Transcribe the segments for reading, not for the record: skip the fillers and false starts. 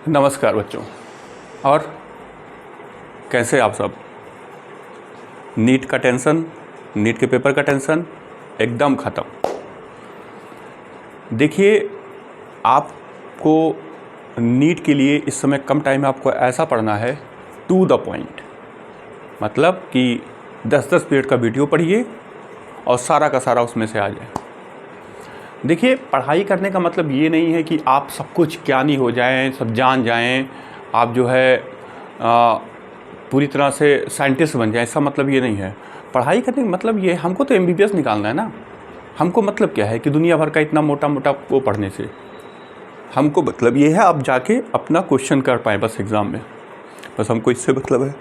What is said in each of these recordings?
नमस्कार बच्चों। और कैसे आप सब? नीट का टेंशन, नीट के पेपर का टेंशन एकदम ख़त्म। देखिए, आपको नीट के लिए इस समय कम टाइम में आपको ऐसा पढ़ना है टू द पॉइंट, मतलब कि 10-10 मिनट का वीडियो पढ़िए और सारा का सारा उसमें से आ जाए। देखिए, पढ़ाई करने का मतलब ये नहीं है कि आप सब कुछ ज्ञानी हो जाएं, सब जान जाएं, आप जो है पूरी तरह से साइंटिस्ट बन जाएं, इसका मतलब ये नहीं है। पढ़ाई करने का मतलब ये, हमको तो MBBS निकालना है ना। हमको मतलब क्या है कि दुनिया भर का इतना मोटा मोटा वो पढ़ने से हमको मतलब ये है आप जाके अपना क्वेश्चन कर पाएँ बस एग्ज़ाम में, बस हमको इससे मतलब है।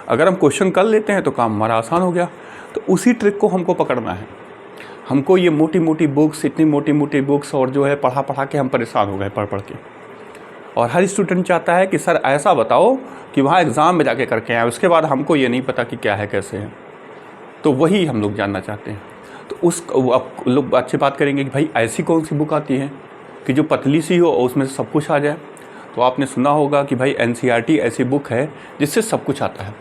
अगर हम क्वेश्चन कर लेते हैं तो काम हमारा आसान हो गया। तो उसी ट्रिक को हमको पकड़ना है। हमको ये मोटी मोटी बुक्स, इतनी मोटी मोटी बुक्स और जो है पढ़ा पढ़ा के हम परेशान हो गए पढ़ पढ़ के। और हर स्टूडेंट चाहता है कि सर ऐसा बताओ कि वहाँ एग्ज़ाम में जाके करके आए, उसके बाद हमको ये नहीं पता कि क्या है कैसे है। तो वही हम लोग जानना चाहते हैं। तो अब लोग अच्छी बात करेंगे कि भाई ऐसी कौन सी बुक आती है कि जो पतली सी हो और उसमें से सब कुछ आ जाए। तो आपने सुना होगा कि भाई NCERT ऐसी बुक है जिससे सब कुछ आता है।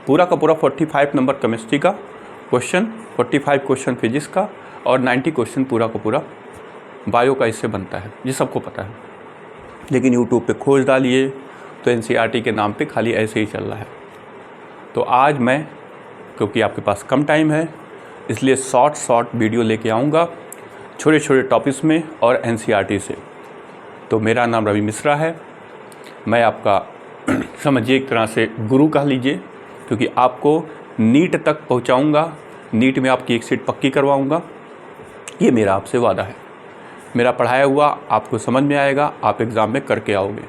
पूरा का पूरा 45 नंबर केमिस्ट्री का क्वेश्चन, 45 क्वेश्चन फिजिक्स का और 90 क्वेश्चन पूरा का पूरा बायो का इससे बनता है। ये सबको पता है, लेकिन यूट्यूब पे खोज डालिए तो NCERT के नाम पे खाली ऐसे ही चल रहा है। तो आज मैं, क्योंकि आपके पास कम टाइम है, इसलिए शॉर्ट वीडियो लेके आऊँगा छोटे छोटे टॉपिक्स में और NCERT से। तो मेरा नाम रवि मिश्रा है। मैं आपका समझिए एक तरह से गुरु कह लीजिए, क्योंकि आपको नीट तक पहुंचाऊंगा, नीट में आपकी एक सीट पक्की करवाऊंगा। ये मेरा आपसे वादा है। मेरा पढ़ाया हुआ आपको समझ में आएगा, आप एग्ज़ाम में करके आओगे।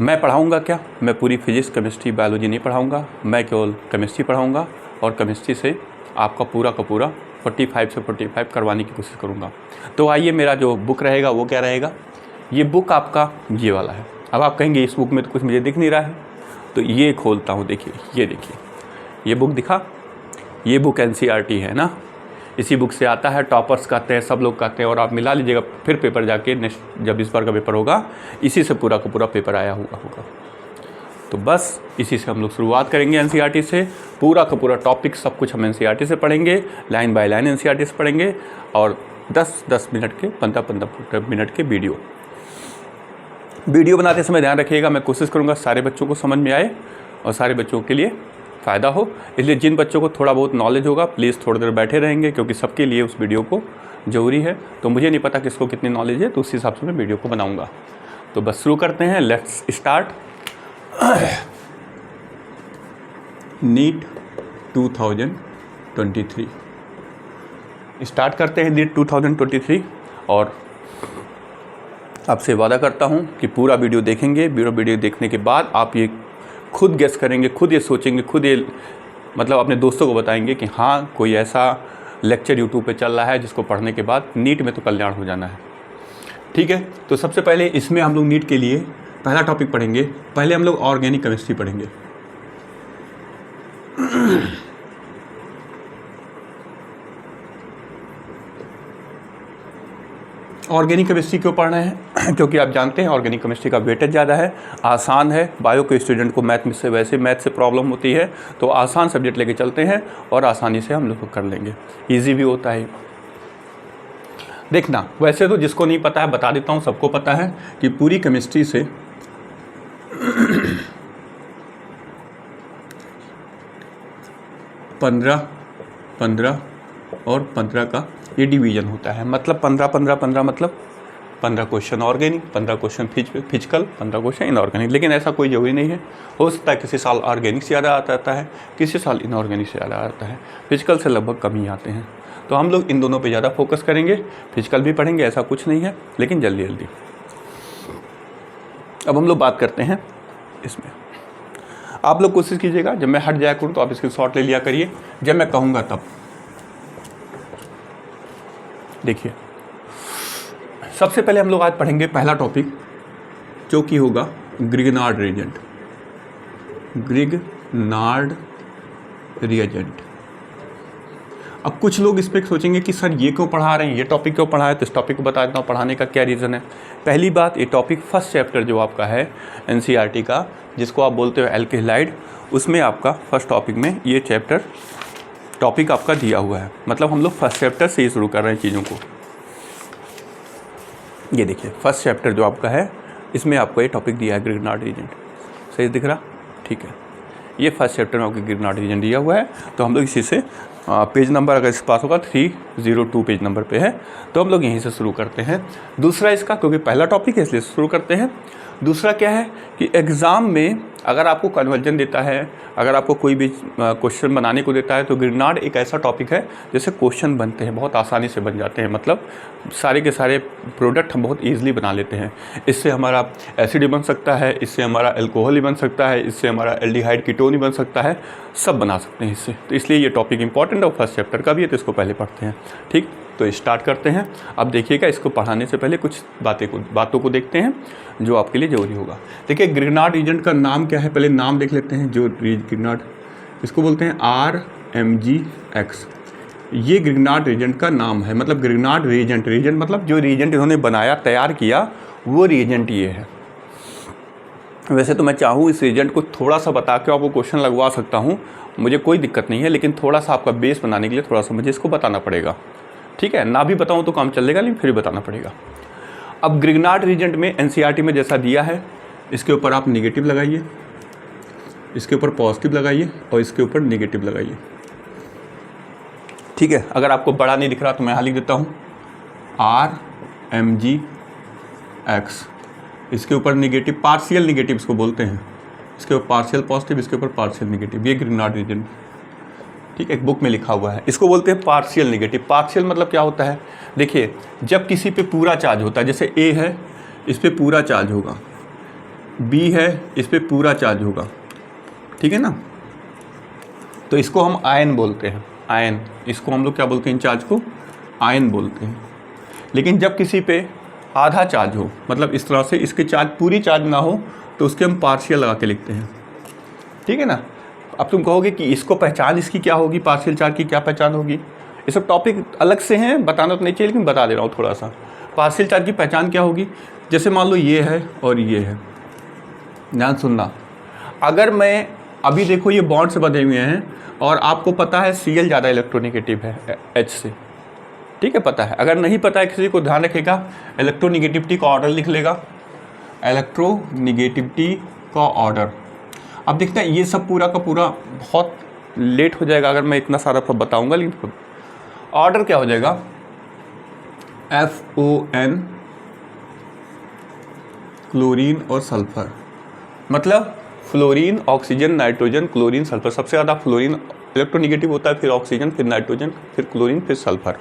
मैं पढ़ाऊंगा क्या? मैं पूरी फिजिक्स, केमिस्ट्री, बायोलॉजी नहीं पढ़ाऊंगा। मैं केवल केमिस्ट्री पढ़ाऊंगा और केमिस्ट्री से आपका पूरा का पूरा 45 से 45 करवाने की कोशिश करूँगा। तो आइए, मेरा जो बुक रहेगा वो क्या रहेगा। ये बुक आपका ये वाला है। अब आप कहेंगे इस बुक में तो कुछ मुझे दिख नहीं रहा है, तो ये खोलता हूँ। देखिए, ये देखिए, ये बुक दिखा, ये बुक NCERT है ना। इसी बुक से आता है, टॉपर्स कहते हैं, सब लोग कहते हैं। और आप मिला लीजिएगा फिर पेपर जाके, नेक्स्ट जब इस बार का पेपर होगा, इसी से पूरा का पूरा पेपर आया होगा। तो बस इसी से हम लोग शुरुआत करेंगे। NCERT से पूरा का पूरा टॉपिक सब कुछ हम NCERT से पढ़ेंगे, लाइन बाय लाइन NCERT से पढ़ेंगे। और 10-10 मिनट के, 15-15 मिनट के वीडियो बनाते समय ध्यान रखिएगा, मैं कोशिश करूंगा सारे बच्चों को समझ में आए और सारे बच्चों के लिए फ़ायदा हो। इसलिए जिन बच्चों को थोड़ा बहुत नॉलेज होगा प्लीज़ थोड़ी देर बैठे रहेंगे, क्योंकि सबके लिए उस वीडियो को ज़रूरी है। तो मुझे नहीं पता किसको कितनी नॉलेज है, तो उस हिसाब से मैं वीडियो को बनाऊँगा। तो बस शुरू करते हैं, लेट्स स्टार्ट। नीट 2023 स्टार्ट करते हैं। नीट 2023 और आपसे वादा करता हूं कि पूरा वीडियो देखेंगे। वीडियो देखने के बाद आप ये खुद गेस करेंगे, खुद ये सोचेंगे, खुद ये मतलब अपने दोस्तों को बताएंगे कि हाँ, कोई ऐसा लेक्चर यूट्यूब पे चल रहा है जिसको पढ़ने के बाद नीट में तो कल्याण हो जाना है। ठीक है, तो सबसे पहले इसमें हम लोग नीट के लिए पहला टॉपिक पढ़ेंगे। पहले हम लोग ऑर्गेनिक केमिस्ट्री पढ़ेंगे। ऑर्गेनिक केमिस्ट्री क्यों पढ़ना है? क्योंकि आप जानते हैं ऑर्गेनिक केमिस्ट्री का वेटेज ज़्यादा है, आसान है। बायो के स्टूडेंट को मैथ में से वैसे मैथ से प्रॉब्लम होती है, तो आसान सब्जेक्ट लेके चलते हैं और आसानी से हम लोग कर लेंगे, इजी भी होता है। देखना, वैसे तो जिसको नहीं पता है बता देता हूँ, सबको पता है कि पूरी केमिस्ट्री से 15 और 15 का ये डिवीज़न होता है। मतलब 15 मतलब 15 question organic, 15 question physical, 15 question inorganic. लेकिन ऐसा कोई जरूरी नहीं है। हो सकता है किसी साल ऑर्गेनिक से ज़्यादा आता है, किसी साल इनऑर्गेनिक से ज़्यादा आता है। फिजिकल से लगभग कम ही आते हैं। तो हम लोग इन दोनों पे ज़्यादा फोकस करेंगे। फिजिकल भी पढ़ेंगे, ऐसा कुछ नहीं है, लेकिन जल्दी जल्दी। अब हम लोग बात करते हैं इसमें। आप लोग कोशिश कीजिएगा, जब मैं हट जाया करूँ तो आप इसके शॉर्ट ले लिया करिए, जब मैं कहूँगा तब। देखिए, सबसे पहले हम लोग आज पढ़ेंगे पहला टॉपिक, जो कि होगा ग्रिगनार्ड रिएजेंट। Grignard reagent. अब कुछ लोग इस पर सोचेंगे कि सर ये क्यों पढ़ा रहे हैं, ये टॉपिक क्यों पढ़ा है, तो इस टॉपिक को बता देता हूँ पढ़ाने का क्या रीज़न है। पहली बात, ये टॉपिक फर्स्ट चैप्टर जो आपका है एनसीईआरटी का, जिसको आप बोलते हो एल्केहाइड, उसमें आपका फर्स्ट टॉपिक में ये टॉपिक आपका दिया हुआ है। मतलब हम लोग फर्स्ट चैप्टर से ही शुरू कर रहे हैं चीज़ों को। ये देखिए फर्स्ट चैप्टर जो आपका है इसमें आपको ये टॉपिक दिया है ग्रिग्नार्ड रीजेंट, सही दिख रहा, ठीक है। ये फर्स्ट चैप्टर में आपको ग्रिग्नार्ड रीजन दिया हुआ है। तो हम लोग इसी से पेज नंबर अगर इसके पास होगा 302 पेज नंबर पे है, तो हम लोग यहीं से शुरू करते हैं। दूसरा इसका, क्योंकि पहला टॉपिक है इसलिए शुरू करते हैं। दूसरा क्या है कि एग्ज़ाम में अगर आपको कन्वर्जन देता है, अगर आपको कोई भी क्वेश्चन बनाने को देता है, तो ग्रिग्नार्ड एक ऐसा टॉपिक है जैसे क्वेश्चन बनते हैं, बहुत आसानी से बन जाते हैं। मतलब सारे के सारे प्रोडक्ट हम बहुत ईजिली बना लेते हैं। इससे हमारा एसिड बन सकता है, इससे हमारा अल्कोहल ही बन सकता है, इससे हमारा एल्डिहाइड कीटोन ही बन सकता है, सब बना सकते हैं इससे। तो इसलिए ये टॉपिक इंपॉर्टेंट और फर्स्ट चैप्टर का भी है, तो इसको पहले पढ़ते हैं। ठीक, तो स्टार्ट करते हैं। अब देखिएगा, इसको पढ़ाने से पहले कुछ बातों को देखते हैं जो आपके लिए ज़रूरी होगा। देखिए ग्रिग्नार्ड रीजेंट का नाम क्या है, पहले नाम देख लेते हैं। जो ग्रिग्नार्ड, इसको बोलते हैं RMGX। ये ग्रिग्नार्ड रीजेंट का नाम है। मतलब ग्रिग्नार्ड रीजेंट मतलब जो रीजेंट इन्होंने बनाया, तैयार किया, वो रीजेंट ये है। वैसे तो मैं चाहूँ इस रीजेंट को थोड़ा सा बता के आपको क्वेश्चन लगवा सकता हूँ, मुझे कोई दिक्कत नहीं है, लेकिन थोड़ा सा आपका बेस बनाने के लिए थोड़ा सा मुझे इसको बताना पड़ेगा। ठीक है, ना भी बताऊँ तो काम चलेगा, लेकिन फिर भी बताना पड़ेगा। अब ग्रिग्नार्ड रीजेंट में एनसीईआरटी में जैसा दिया है, इसके ऊपर आप नेगेटिव लगाइए, इसके ऊपर पॉजिटिव लगाइए और इसके ऊपर नेगेटिव लगाइए। ठीक है, अगर आपको बड़ा नहीं दिख रहा तो मैं यहाँ लिख देता हूँ RMGX। इसके ऊपर नेगेटिव, पार्शियल नेगेटिव इसको बोलते हैं, इसके ऊपर पार्शियल पॉजिटिव, इसके ऊपर पार्शियल नेगेटिव। ये ग्रिग्नार्ड रीजेंट, ठीक है, एक बुक में लिखा हुआ है। इसको बोलते हैं पार्शियल नेगेटिव। पार्शियल मतलब क्या होता है, देखिए जब किसी पे पूरा चार्ज होता है, जैसे A है, इस पे पूरा चार्ज होगा, B है, इस पे पूरा चार्ज होगा, ठीक है ना, तो इसको हम आयन बोलते हैं। आयन, इसको हम लोग क्या बोलते हैं, चार्ज को आयन बोलते हैं। लेकिन जब किसी पे आधा चार्ज हो, मतलब इस तरह से इसके चार्ज पूरी चार्ज ना हो, तो उसके हम पार्शियल लगा के लिखते हैं। ठीक है ना। अब तुम कहोगे कि इसको पहचान इसकी क्या होगी, पार्शियल चार्ज की क्या पहचान होगी। ये सब टॉपिक अलग से हैं, बताना तो नहीं चाहिए, लेकिन बता दे रहा हूँ थोड़ा सा। पार्शियल चार्ज की पहचान क्या होगी, जैसे मान लो ये है और ये है, ध्यान सुनना। अगर मैं अभी देखो ये बॉन्ड से बंधे हुए हैं और आपको पता है Cl ज़्यादा इलेक्ट्रोनिगेटिव है H से, ठीक है, पता है। अगर नहीं पता है किसी को, ध्यान रखेगा, इलेक्ट्रोनिगेटिविटी का ऑर्डर लिख लेगा, इलेक्ट्रोनिगेटिविटी का ऑर्डर। अब देखते हैं, ये सब पूरा का पूरा बहुत लेट हो जाएगा अगर मैं इतना सारा सब बताऊंगा, लेकिन ऑर्डर क्या हो जाएगा, FON, क्लोरीन और सल्फर। मतलब fluorine, oxygen, nitrogen, chlorine, sulphur. सबसे ज़्यादा फ्लोरीन इलेक्ट्रोनिगेटिव होता है, फिर ऑक्सीजन, फिर नाइट्रोजन, फिर क्लोरीन, फिर सल्फर।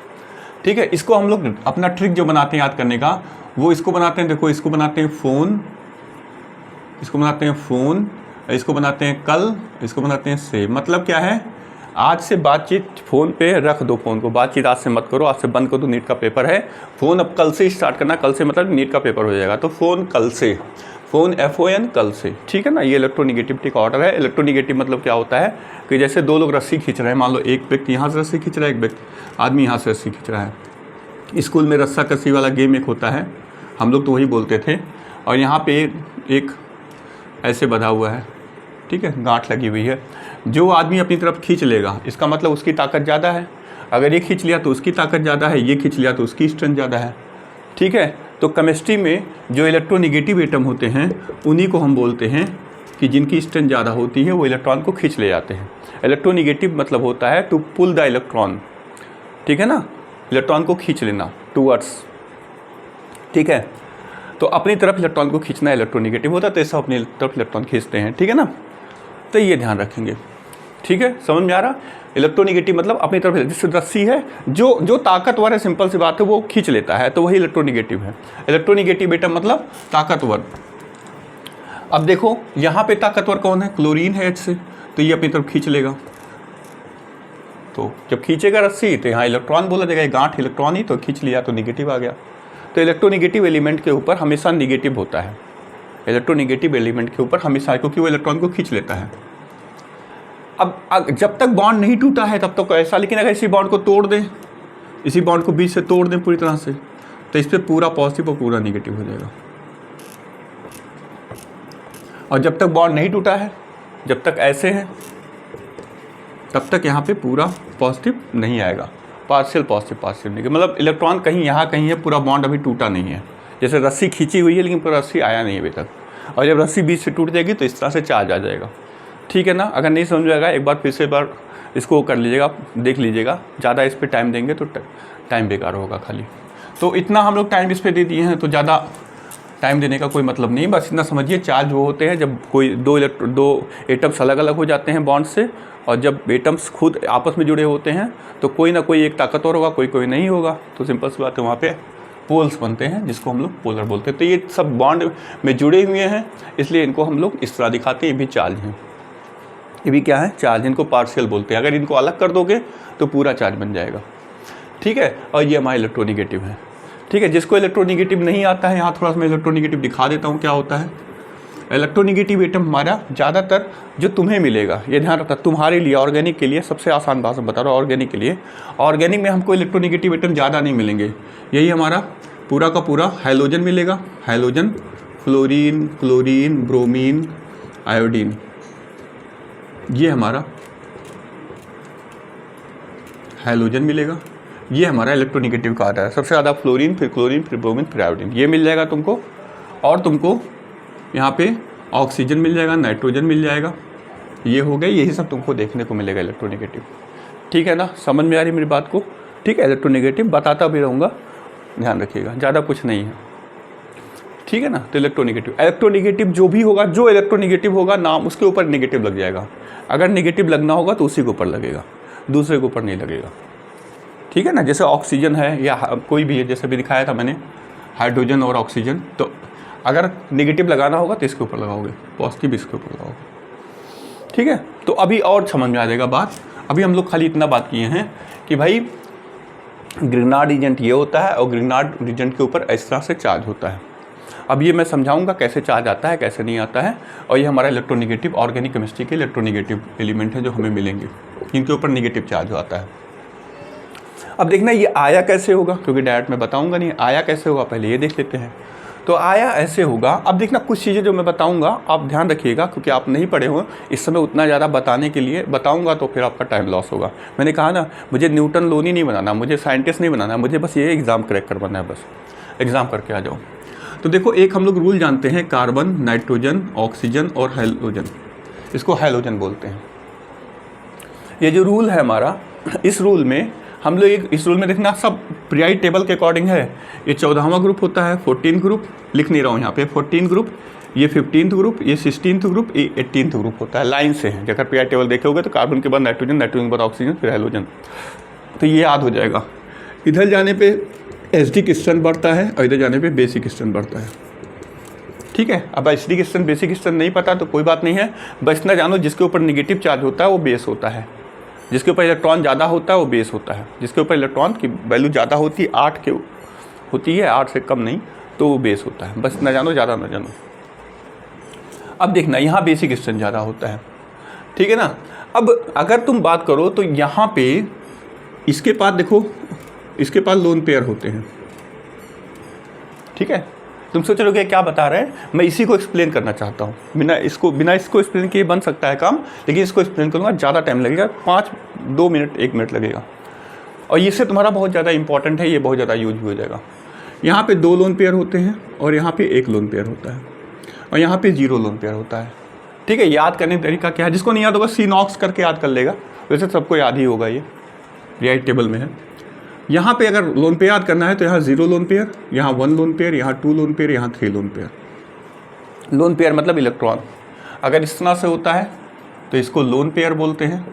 ठीक है, इसको हम लोग अपना ट्रिक जो बनाते हैं याद करने का, वो इसको बनाते हैं, देखो इसको बनाते हैं फोन, इसको बनाते हैं फोन, इसको बनाते हैं कल, इसको बनाते हैं से। मतलब क्या है, आज से बातचीत फ़ोन पे रख दो, फ़ोन को, बातचीत आज से मत करो, आज से बंद कर दो, नीट का पेपर है। फ़ोन अब कल से स्टार्ट करना, कल से मतलब नीट का पेपर हो जाएगा, तो फ़ोन कल से, फ़ोन FON कल से। ठीक है ना, ये इलेक्ट्रोनिगेटिविटी का ऑर्डर है। इलेक्ट्रोनिगेटिव मतलब क्या होता है कि जैसे दो लोग रस्सी खींच रहे हैं, मान लो एक व्यक्ति यहाँ से रस्सी खींच रहा है, एक व्यक्ति आदमी यहाँ से रस्सी खींच रहा है। स्कूल में रस्सा कस्सी वाला गेम एक होता है, हम लोग तो वही बोलते थे। और यहाँ पे एक ऐसे बंधा हुआ है, ठीक है, गांठ लगी हुई है। जो आदमी अपनी तरफ खींच लेगा, इसका मतलब उसकी ताकत ज़्यादा है। अगर ये खींच लिया तो उसकी ताकत ज़्यादा है, ये खींच लिया तो उसकी स्ट्रेंथ ज़्यादा है। ठीक है, तो केमिस्ट्री में जो इलेक्ट्रोनिगेटिव एटम होते हैं, उन्हीं को हम बोलते हैं कि जिनकी स्ट्रेंथ ज़्यादा होती है, वो इलेक्ट्रॉन को खींच ले जाते हैं। इलेक्ट्रोनिगेटिव मतलब होता है टू पुल द इलेक्ट्रॉन, ठीक है ना, इलेक्ट्रॉन को खींच लेना टूवर्ड्स। ठीक है, तो अपनी तरफ इलेक्ट्रॉन को खींचना इलेक्ट्रोनिगेटिव होता है, तो ऐसा अपनी तरफ इलेक्ट्रॉन खींचते हैं। ठीक है ना, तो ये ध्यान रखेंगे। ठीक है, समझ में आ रहा। इलेक्ट्रोनिगेटिव मतलब अपनी तरफ, जिससे रस्सी है, जो ताकतवर है, सिंपल सी बात है, वो खींच लेता है, तो वही इलेक्ट्रोनिगेटिव है। इलेक्ट्रोनिगेटिव एटम मतलब ताकतवर। अब देखो यहाँ पे ताकतवर कौन है, क्लोरीन है H से, तो ये अपनी तरफ खींच लेगा। तो जब खींचेगा रस्सी तो यहाँ इलेक्ट्रॉन बोला जाएगा, गांठ इलेक्ट्रॉन ही, तो खींच लिया तो निगेटिव आ गया। तो इलेक्ट्रोनिगेटिव एलिमेंट के ऊपर हमेशा निगेटिव होता है, इलेक्ट्रोनिगेटिव एलिमेंट के ऊपर हमेशा, क्योंकि वो इलेक्ट्रॉन को खींच लेता है। अब जब तक बॉन्ड नहीं टूटा है तब तक ऐसा, लेकिन अगर इसी बॉन्ड को तोड़ दें, इसी बॉन्ड को बीच से तोड़ दें पूरी तरह से, तो इस पर पूरा पॉजिटिव और पूरा निगेटिव हो जाएगा। और जब तक बॉन्ड नहीं टूटा है, जब तक ऐसे है, तब तक यहाँ पे पूरा पॉजिटिव नहीं आएगा, पार्शियल पॉजिटिव पार्शियल निगेटिव, मतलब इलेक्ट्रॉन कहीं यहाँ कहीं है, पूरा बॉन्ड अभी टूटा नहीं है। जैसे रस्सी खींची हुई है लेकिन पूरा रस्सी आया नहीं अभी तक, और जब रस्सी बीच से टूट जाएगी तो इस तरह से चार्ज आ जाएगा। ठीक है ना। अगर नहीं समझ में आएगा एक बार फिर से बार इसको कर लीजिएगा, देख लीजिएगा। ज़्यादा इस पर टाइम देंगे तो टाइम बेकार होगा खाली। तो इतना हम लोग टाइम इस पर दे दिए हैं, तो ज़्यादा टाइम देने का कोई मतलब नहीं। बस इतना समझिए, चार्ज वो होते हैं जब कोई दो एटम्स अलग अलग हो जाते हैं बॉन्ड से, और जब एटम्स खुद आपस में जुड़े होते हैं तो कोई ना कोई एक ताकतवर होगा, कोई कोई नहीं होगा। तो सिंपल सी बात है, वहाँ पे पोल्स बनते हैं जिसको हम लोग पोलर बोलते हैं। तो ये सब बॉन्ड में जुड़े हुए हैं, इसलिए इनको हम लोग इस तरह दिखाते हैं। ये भी चार्ज हैं, ये भी क्या है, चार्ज। इनको पार्शियल बोलते हैं। अगर इनको अलग कर दोगे तो पूरा चार्ज बन जाएगा। ठीक है। और ये हमारा इलेक्ट्रोनिगेटिव है। ठीक है। जिसको इलेक्ट्रोनिगेटिव नहीं आता है, यहाँ थोड़ा सा मैं इलेक्ट्रोनिगेटिव दिखा देता हूँ क्या होता है। इलेक्ट्रोनिगेटिव एटम हमारा ज़्यादातर जो तुम्हें मिलेगा, ये ध्यान रखना, तुम्हारे लिए ऑर्गेनिक के लिए सबसे आसान भाषा बता रहा हूँ। ऑर्गेनिक के लिए, ऑर्गेनिक में हमको इलेक्ट्रोनिगेटिव एटम ज़्यादा नहीं मिलेंगे। यही हमारा पूरा का पूरा हैलोजन मिलेगा। Halogen, fluorine, chlorine, bromine, iodine, ये हमारा हैलोजन मिलेगा। ये हमारा इलेक्ट्रोनिगेटिव का आता है। सबसे ज़्यादा फ्लोरीन, फिर क्लोरीन, फिर ब्रोमीन, फिर आयोडीन, ये मिल जाएगा तुमको। और तुमको यहाँ पे ऑक्सीजन मिल जाएगा, नाइट्रोजन मिल जाएगा। ये हो गए, यही सब तुमको देखने को मिलेगा इलेक्ट्रोनिगेटिव। ठीक है ना। समझ में आ रही मेरी बात को। ठीक है। इलेक्ट्रोनिगेटिव बताता भी रहूँगा, ध्यान रखिएगा, ज़्यादा कुछ नहीं है। ठीक है ना। तो इलेक्ट्रोनिगेटिव जो भी होगा, जो इलेक्ट्रोनिगेटिव होगा, नाम उसके ऊपर निगेटिव लग जाएगा। अगर निगेटिव लगना होगा तो उसी के ऊपर लगेगा, दूसरे के ऊपर नहीं लगेगा। ठीक है ना। जैसे ऑक्सीजन है या कोई भी है, जैसे भी दिखाया था मैंने, हाइड्रोजन और ऑक्सीजन, तो अगर निगेटिव लगाना होगा तो इसके ऊपर लगाओगे, पॉजिटिव इसके ऊपर लगाओगे। ठीक है। तो अभी और समझ में आ जाएगा बात। अभी हम लोग खाली इतना बात किए हैं कि भाई ग्रिग्नार्ड रीजेंट ये होता है और ग्रिग्नार्ड रीजेंट के ऊपर इस तरह से चार्ज होता है। अब ये मैं समझाऊंगा कैसे चार्ज आता है, कैसे नहीं आता है। और ये हमारा इलेक्ट्रोनिगेटिव, ऑर्गेनिक केमिस्ट्री के इलेक्ट्रोनिगेटिव एलिमेंट है जो हमें मिलेंगे, इनके ऊपर निगेटिव चार्ज आता है। अब देखना ये आया कैसे होगा, क्योंकि डायरेक्ट मैं बताऊंगा नहीं। आया कैसे होगा पहले ये देख लेते हैं। तो आया ऐसे होगा। अब देखना कुछ चीज़ें जो मैं बताऊंगा आप ध्यान रखिएगा, क्योंकि आप नहीं पढ़े हो इस समय। उतना ज़्यादा बताने के लिए बताऊंगा तो फिर आपका टाइम लॉस होगा। मैंने कहा ना, मुझे न्यूटन लोनी नहीं बनाना, मुझे साइंटिस्ट नहीं बनाना, मुझे बस ये एग्ज़ाम क्रैक करवाना है, बस एग्ज़ाम करके आ जाओ। तो देखो, एक हम लोग रूल जानते हैं, कार्बन, नाइट्रोजन, ऑक्सीजन और हैलोजन, इसको हैलोजन बोलते हैं। ये जो रूल है हमारा, इस रूल में हम लोग इस रूल में देखना सब पीरियोडिक टेबल के अकॉर्डिंग है। ये 14वां ग्रुप होता है, 14 ग्रुप लिख नहीं रहा हूँ यहाँ पे, 14 ग्रुप, ये 15th ग्रुप, ये 16th ग्रुप, ये 18th ग्रुप होता है। लाइन से है। अगर पीरियोडिक टेबल देखे होगे तो कार्बन के बाद नाइट्रोजन, नाइट्रोजन के बाद ऑक्सीजन, फिर हैलोजन, तो ये याद हो जाएगा। इधर जाने पे एसिडिक स्ट्रेंथ बढ़ता है और इधर जाने पे बेसिक स्ट्रेंथ बढ़ता है। ठीक है। अब एसिडिक स्ट्रेंथ, बेसिक स्ट्रेंथ नहीं पता तो कोई बात नहीं है, बस इतना जानो जिसके ऊपर निगेटिव चार्ज होता है वो बेस होता है, जिसके ऊपर इलेक्ट्रॉन ज़्यादा होता है वो बेस होता है, जिसके ऊपर इलेक्ट्रॉन की वैल्यू ज़्यादा होती है, 8 के होती है, 8 से कम नहीं, तो वो बेस होता है। बस ना जानो, ज़्यादा ना जानो। अब देखना, यहाँ बेसिक स्ट्रेंथ ज़्यादा होता है। ठीक है ना। अब अगर तुम बात करो तो यहाँ पे इसके पास देखो, इसके पास लोन पेयर होते हैं। ठीक है। तुम सोच रहे हो क्या बता रहे हैं, मैं इसी को एक्सप्लेन करना चाहता हूँ। बिना इसको एक्सप्लेन किए बन सकता है काम, लेकिन इसको एक्सप्लेन करूँगा, ज़्यादा टाइम लगेगा, 2 मिनट 1 मिनट लगेगा। और इससे तुम्हारा बहुत ज़्यादा इंपॉर्टेंट है, ये बहुत ज़्यादा यूज भी हो जाएगा। यहाँ पे 2 लोन पेयर होते हैं और यहाँ पे 1 लोन पेयर होता है और यहाँ पे 0 लोन पेयर होता है। ठीक है। याद करने का तरीका क्या है, जिसको नहीं याद होगा सीनॉक्स करके याद कर लेगा, वैसे सबको याद ही होगा, ये पीरियोडिक टेबल में है। यहाँ पे अगर लोन पेयर याद करना है तो यहाँ 0 लोन पेयर, यहाँ 1 लोन पेयर, यहाँ 2 लोन पेयर, यहाँ 3 लोन पेयर। लोन पेयर मतलब इलेक्ट्रॉन अगर इस तरह से होता है तो इसको लोन पेयर बोलते हैं,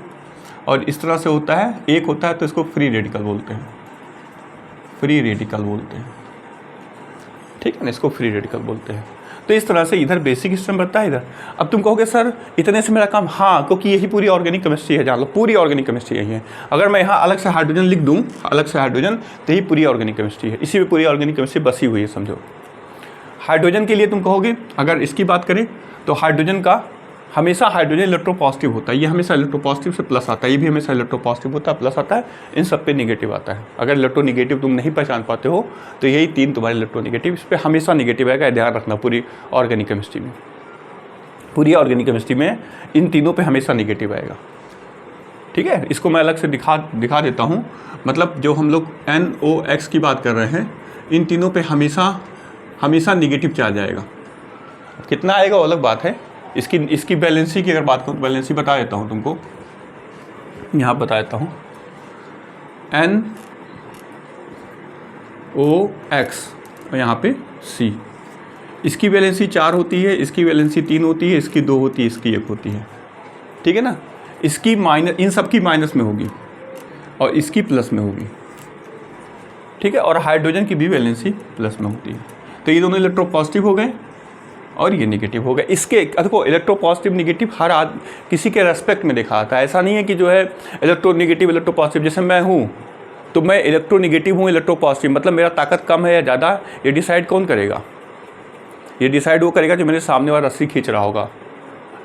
और इस तरह से होता है, एक होता है तो इसको फ्री रेडिकल बोलते हैं, फ्री रेडिकल बोलते हैं। ठीक है ना, इसको फ्री रेडिकल बोलते हैं। तो इस तरह से इधर बेसिक सिस्टम बनता है इधर। अब तुम कहोगे सर इतने से मेरा काम, हाँ, क्योंकि यही पूरी ऑर्गेनिक केमिस्ट्री है, जान लो पूरी ऑर्गेनिक केमिस्ट्री यही है। अगर मैं यहाँ अलग से हाइड्रोजन लिख दूँ, अलग से हाइड्रोजन, तो यही पूरी ऑर्गेनिक केमिस्ट्री है, इसी में पूरी ऑर्गेनिक केमिस्ट्री बसी हुई है, समझो। हाइड्रोजन के लिए तुम कहोगे, अगर इसकी बात करें तो हाइड्रोजन का हमेशा हाइड्रोजन इलेक्ट्रोपॉजिटिव होता है, ये हमेशा इलेक्ट्रोपॉजिटिव से प्लस आता है, ये भी हमेशा इलेक्ट्रोपॉजिटिव होता है, प्लस आता है, इन सब पे नेगेटिव आता है। अगर इलेक्ट्रोनेगेटिव तुम नहीं पहचान पाते हो तो यही 3 तुम्हारे इलेक्ट्रोनेगेटिव, इस पर हमेशा नेगेटिव आएगा, ध्यान रखना। पूरी ऑर्गेनिक केमिस्ट्री में, पूरी ऑर्गेनिक केमिस्ट्री में इन तीनों पे हमेशा नेगेटिव आएगा, ठीक है। इसको मैं अलग से दिखा देता हूँ। मतलब जो हम लोग NOx की बात कर रहे हैं, इन तीनों पे हमेशा नेगेटिव चार्ज आएगा। कितना आएगा वो अलग बात है। इसकी बैलेंसी की अगर बात करूँ तो बैलेंसी बता देता हूँ तुमको, यहाँ बता देता हूँ। NOx और यहाँ पे C, इसकी बैलेंसी 4 होती है, इसकी बैलेंसी 3 होती है, इसकी 2 होती है, इसकी 1 होती है, ठीक है ना। इसकी माइनस, इन सब की माइनस में होगी और इसकी प्लस में होगी, ठीक है। और हाइड्रोजन की भी वैलेंसी प्लस में होती है। तो ये दोनों इलेक्ट्रोपॉजिटिव हो गए और ये नेगेटिव हो गए। इसके देखो इलेक्ट्रोपॉजिटिव नेगेटिव हर किसी के रेस्पेक्ट में देखा आता है। ऐसा नहीं है कि जो है इलेक्ट्रोनेगेटिव इलेक्ट्रोपॉजिटिव, जैसे मैं हूँ तो मैं इलेक्ट्रोनेगेटिव हूँ, इलेक्ट्रोपॉजिटिव, मतलब मेरा ताकत कम है या ज़्यादा, ये डिसाइड कौन करेगा? ये डिसाइड वो करेगा जो मेरे सामने वाला रस्सी खींच रहा होगा।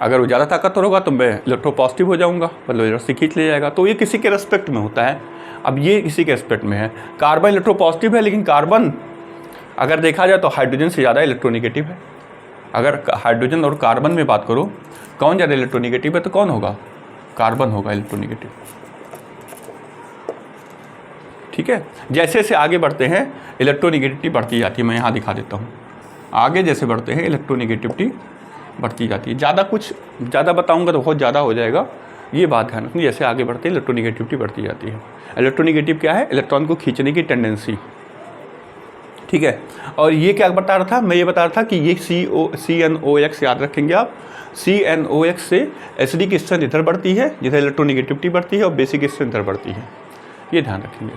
अगर वो ज़्यादा ताकतवर होगा तो मैं इलेक्ट्रोपॉजिटिव हो जाऊँगा, मतलब रस्सी खींच ले जाएगा। तो ये किसी के रेस्पेक्ट में होता है। अब ये किसी के रेस्पेक्ट में है। कार्बन इलेक्ट्रोपॉजिटिव है, लेकिन कार्बन अगर देखा जाए तो हाइड्रोजन से ज़्यादा इलेक्ट्रोनेगेटिव है। अगर हाइड्रोजन और कार्बन में बात करो कौन ज़्यादा इलेक्ट्रोनेगेटिव है तो कौन होगा? कार्बन होगा इलेक्ट्रोनेगेटिव, ठीक है। जैसे जैसे आगे बढ़ते हैं इलेक्ट्रोनेगेटिविटी बढ़ती जाती है। मैं यहाँ दिखा देता हूँ, आगे जैसे बढ़ते हैं इलेक्ट्रोनेगेटिविटी बढ़ती जाती है। ज़्यादा बताऊँगा तो बहुत ज़्यादा हो जाएगा, ये बात ध्यान रखनी। जैसे आगे बढ़ते हैं इलेक्ट्रोनेगेटिविटी बढ़ती जाती है। इलेक्ट्रोनेगेटिव क्या है? इलेक्ट्रॉन को खींचने की टेंडेंसी, ठीक है। और ये क्या बता रहा था? मैं ये बता रहा था कि ये CNOx याद रखेंगे आप। CNOx से एसिडिक की स्ट्रेंथ इधर बढ़ती है, जिधर इलेक्ट्रोनेगेटिविटी बढ़ती है, और बेसिक स्ट्रेंथ इधर बढ़ती है, ये ध्यान रखेंगे,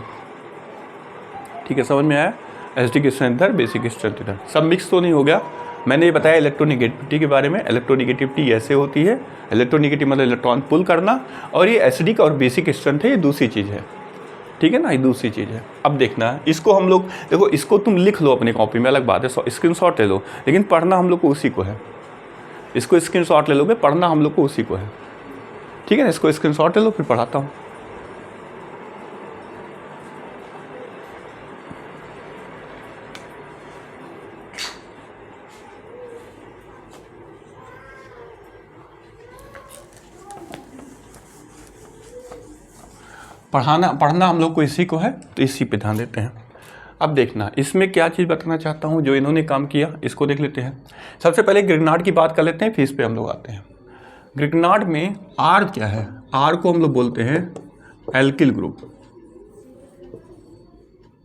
ठीक है। समझ में आया? एसिडिक स्ट्रेंथ इधर, बेसिक स्ट्रेंथ इधर, सब मिक्स तो नहीं हो गया। मैंने ये बताया इलेक्ट्रोनेगेटिविटी के बारे में। इलेक्ट्रोनेगेटिविटी ऐसे होती है, इलेक्ट्रोनेगेटिव मतलब इलेक्ट्रॉन पुल करना, और ये एसिडिक और बेसिक स्ट्रेंथ है, ये दूसरी चीज़ है, ठीक है ना, ये दूसरी चीज़ है। अब देखना इसको हम लोग, देखो इसको तुम लिख लो अपने कॉपी में, अलग बात है, स्क्रीनशॉट ले लो, लेकिन पढ़ना हम लोग को उसी को है। इसको स्क्रीनशॉट ले लोगे, पढ़ना हम लोग को उसी को है, ठीक है ना। इसको स्क्रीनशॉट ले लो, फिर पढ़ाता हूँ। पढ़ना हम लोग को इसी को है, तो इसी पे ध्यान देते हैं। अब देखना इसमें क्या चीज़ बताना चाहता हूँ जो इन्होंने काम किया, इसको देख लेते हैं। सबसे पहले ग्रिग्नार्ड की बात कर लेते हैं, फिर इस पे हम लोग आते हैं। ग्रिग्नार्ड में आर क्या है? आर को हम लोग बोलते हैं alkyl group.